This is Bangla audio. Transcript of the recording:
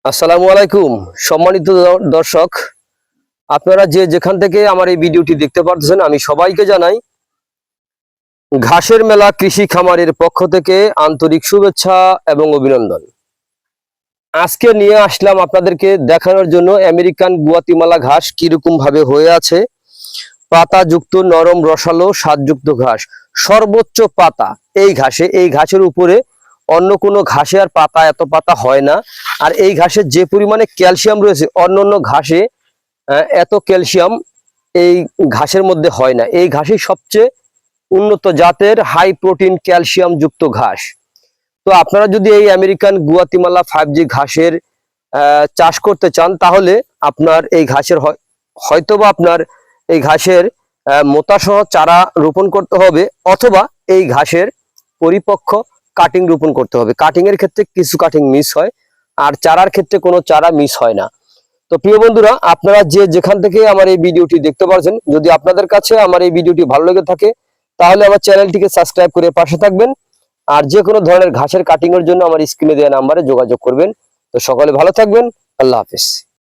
আসসালামু আলাইকুম সম্মানিত দর্শক, আপনারা যে যেখান থেকে আমার এই ভিডিওটি দেখতে পাচ্ছেন, আমি সবাইকে জানাই ঘাসের মেলা কৃষি খামারের পক্ষ থেকে আন্তরিক শুভেচ্ছা এবং অভিনন্দন। আজকে নিয়ে আসলাম আপনাদেরকে দেখানোর জন্য আমেরিকান গুয়াতিমালা ঘাস কিরকম ভাবে হয়ে আছে। পাতাযুক্ত নরম রসালো স্বাদযুক্ত ঘাস, সর্বোচ্চ পাতা এই ঘাসে। এই ঘাসের উপরে অন্য কোনো ঘাসে আর পাতা এত পাতা হয় না। আর এই ঘাসে যে পরিমাণে ক্যালসিয়াম রয়েছে অন্য অন্য ঘাসে এত ক্যালসিয়াম এই ঘাসের মধ্যে হয় না। এই ঘাসই সবচেয়ে উন্নত জাতের হাই প্রোটিন ক্যালসিয়াম যুক্ত ঘাস। তো আপনারা যদি এই আমেরিকান গুয়াতিমালা 5G ঘাসের চাষ করতে চান, তাহলে আপনার এই ঘাসের হয়তোবা আপনার এই ঘাসের মোতাসহ চারা রোপণ করতে হবে, অথবা এই ঘাসের পরিপক্ক কাটিং রোপণ করতে হবে। কাটিং এর ক্ষেত্রে কিছু কাটিং মিস হয়, আর চারার ক্ষেত্রে কোনো চারা মিস হয় না। তো প্রিয় বন্ধুরা, আপনারা যে যেখান থেকে আমার এই ভিডিওটি দেখতে পাচ্ছেন, যদি আপনাদের কাছে আমার এই ভিডিওটি ভালো লেগে থাকে, তাহলে আমার চ্যানেলটিকে সাবস্ক্রাইব করে পাশে থাকবেন। আর যে কোনো ধরনের ঘাসের কাটিং এর জন্য আমার স্ক্রিনে দেওয়া নাম্বারে যোগাযোগ করবেন। তো সকলে ভালো থাকবেন। আল্লাহ হাফেজ।